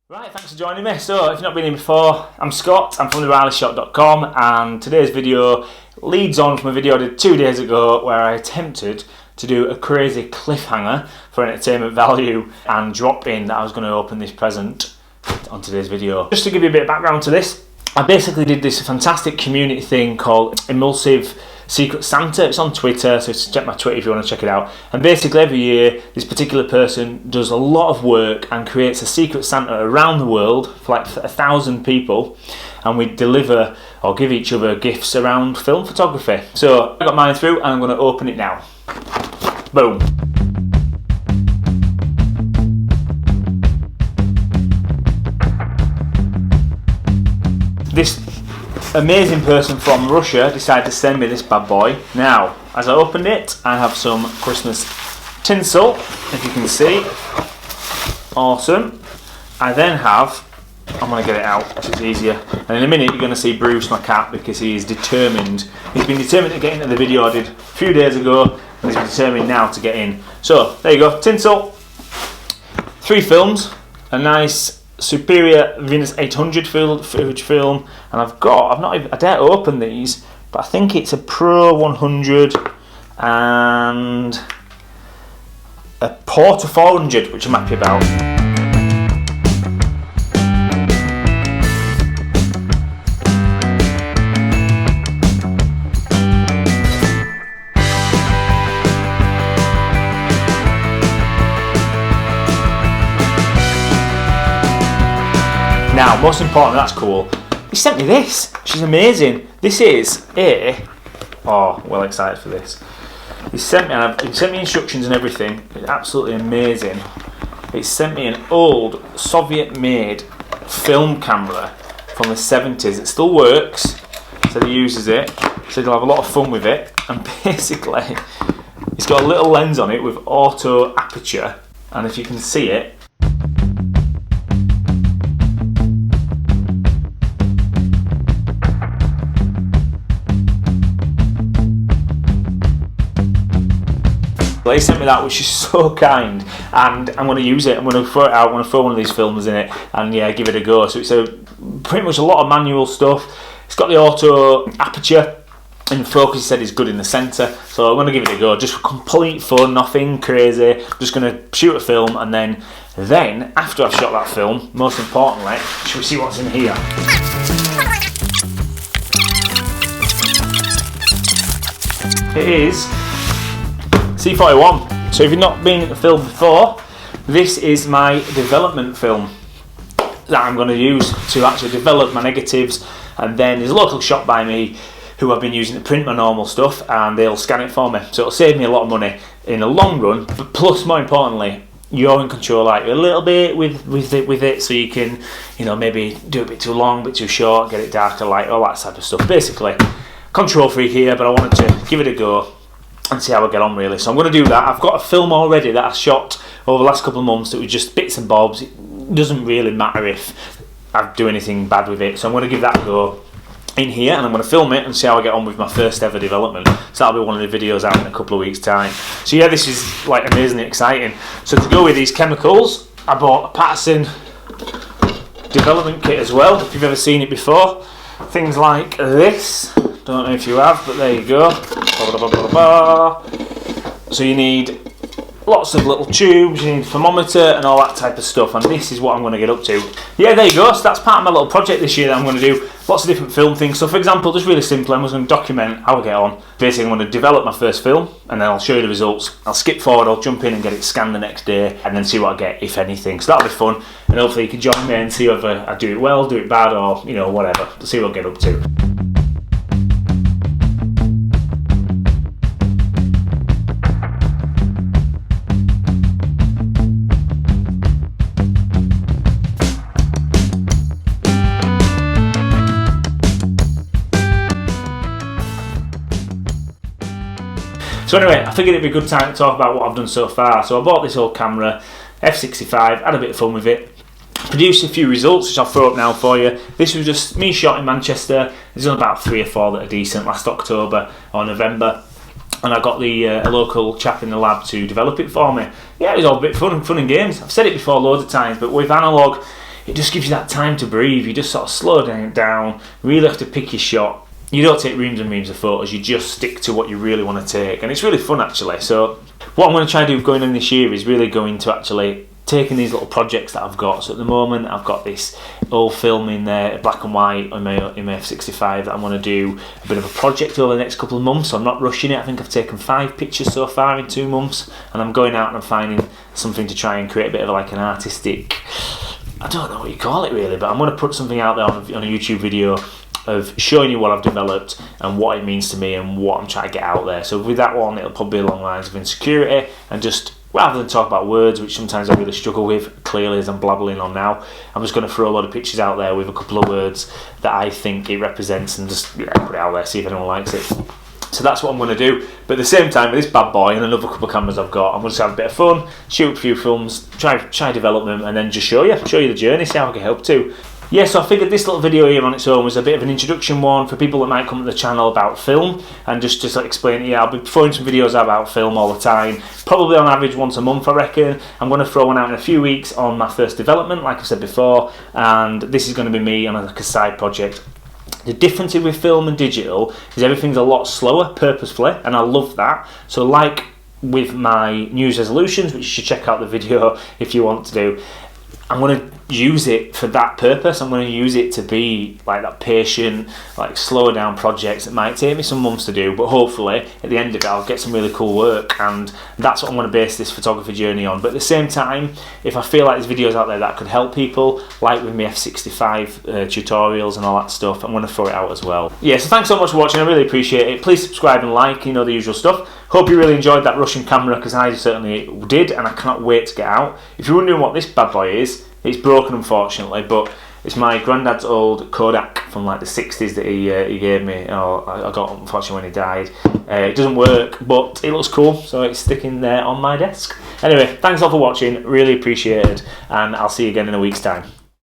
Right, thanks for joining me. So, if you've not been here before, I'm Scott, I'm from therileyshot.com, and today's video leads on from a video I did 2 days ago where I attempted to do a crazy cliffhanger for entertainment value and drop in that I was going to open this present on today's video. Just to give you a bit of background to this, I basically did this fantastic community thing called Emulsive Secret Santa. It's on Twitter, so check my Twitter if you want to check it out. And basically every year this particular person does a lot of work and creates a Secret Santa around the world for like 1,000 people, and we deliver or give each other gifts around film photography. So I got mine through and I'm going to open it now. Boom. This amazing person from Russia decided to send me this bad boy. Now, as I opened it, I have some Christmas tinsel, if you can see. Awesome. I then have, I'm going to get it out, which is easier. And in a minute, you're going to see Bruce, my cat, because he is determined. He's been determined to get into the video I did a few days ago, and he's determined now to get in. So, there you go, tinsel. 3 films, a nice Superior Venus 800 footage film, and I dare open these, but I think it's a Pro 100 and a Porta 400, which I'm happy about. Now, most important, that's cool, he sent me this, which is amazing. This is well excited for this. He sent me instructions and everything. It's absolutely amazing. He sent me an old Soviet-made film camera from the 70s. It still works, so he uses it, so he'll have a lot of fun with it. And basically, it's got a little lens on it with auto aperture, and if you can see it, he sent me that, which is so kind, and I'm going to use it. I'm going to throw it out. I'm going to throw one of these films in it and yeah, give it a go. So it's pretty much a lot of manual stuff. It's got the auto aperture, and the focus, he said, is good in the centre. So I'm going to give it a go, just for complete fun, nothing crazy. I'm just going to shoot a film, and then after I've shot that film, most importantly, shall we see what's in here? It is C41. So if you've not been in the film before, this is my development film that I'm going to use to actually develop my negatives, and then there's a local shop by me who I've been using to print my normal stuff, and they'll scan it for me. So it'll save me a lot of money in the long run, but plus, more importantly, you're in control like a little bit with it, so you can, maybe do it a bit too long, a bit too short, get it darker, light, all that type of stuff. Basically, control freak here, but I wanted to give it a go and see how I get on, really. So I'm going to do that. I've got a film already that I shot over the last couple of months that was just bits and bobs. It doesn't really matter if I do anything bad with it, so I'm going to give that a go in here, and I'm going to film it and see how I get on with my first ever development. So that'll be one of the videos out in a couple of weeks' time. So yeah, this is like amazingly exciting. So to go with these chemicals, I bought a Patterson development kit as well, if you've ever seen it before. Things like this, don't know if you have, but there you go. So you need lots of little tubes, you need a thermometer and all that type of stuff, and this is what I'm going to get up to. Yeah, there you go. So that's part of my little project this year that I'm going to do. Lots of different film things. So for example, just really simple, I'm just going to document how I get on. Basically, I'm going to develop my first film, and then I'll show you the results. I'll skip forward, I'll jump in and get it scanned the next day, and then see what I get, if anything. So that'll be fun, and hopefully you can join me and see whether I do it well, do it bad, or whatever. See what I get up to. So anyway, I figured it'd be a good time to talk about what I've done so far. So I bought this old camera, F65, had a bit of fun with it, produced a few results which I'll throw up now for you. This was just me shot in Manchester. There's only about 3 or 4 that are decent last October or November. and I got the a local chap in the lab to develop it for me. Yeah, it was all a bit fun and games. I've said it before loads of times, but with Analogue, it just gives you that time to breathe. You just sort of slow down, really have to pick your shot. You don't take reams and reams of photos, you just stick to what you really want to take, and it's really fun actually. So what I'm going to try to do going in this year is really going to actually taking these little projects that I've got. So at the moment I've got this old film in there, black and white on my F65, that I'm going to do a bit of a project over the next couple of months. So I'm not rushing it. I think I've taken 5 pictures so far in 2 months, and I'm going out and I'm finding something to try and create a bit of like an artistic, I don't know what you call it really, but I'm going to put something out there on a YouTube video of showing you what I've developed and what it means to me and what I'm trying to get out there. So with that one, it'll probably be along the lines of insecurity, and just rather than talk about words, which sometimes I really struggle with, clearly as I'm blabbling on now, I'm just going to throw a lot of pictures out there with a couple of words that I think it represents, and just put it out there, see if anyone likes it. So that's what I'm going to do. But at the same time, with this bad boy and another couple of cameras I've got, I'm going to have a bit of fun, shoot a few films, try develop them, and then just show you the journey, see how I can help to. Yeah, so I figured this little video here on its own was a bit of an introduction one for people that might come to the channel about film, and just to explain it. Yeah, I'll be throwing some videos out about film all the time, probably on average once a month I reckon. I'm going to throw one out in a few weeks on my first development, like I said before, and this is going to be me on like a side project. The difference with film and digital is everything's a lot slower purposefully, and I love that. So like with my New Year's resolutions, which you should check out the video if you want to do, I'm going to use it for that purpose. I'm going to use it to be like that patient, like slow down projects that might take me some months to do, but hopefully at the end of it I'll get some really cool work, and that's what I'm going to base this photography journey on. But at the same time, if I feel like there's videos out there that could help people, like with my F65 tutorials and all that stuff, I'm going to throw it out as well. Yeah, so thanks so much for watching, I really appreciate it. Please subscribe and like, you know, the usual stuff. Hope you really enjoyed that Russian camera, because I certainly did, and I cannot wait to get out. If you're wondering what this bad boy is, it's broken unfortunately, but it's my granddad's old Kodak from like the 60s that he gave me. I got unfortunately when he died. It doesn't work, but it looks cool, so it's sticking there on my desk. Anyway, thanks all for watching, really appreciated, and I'll see you again in a week's time.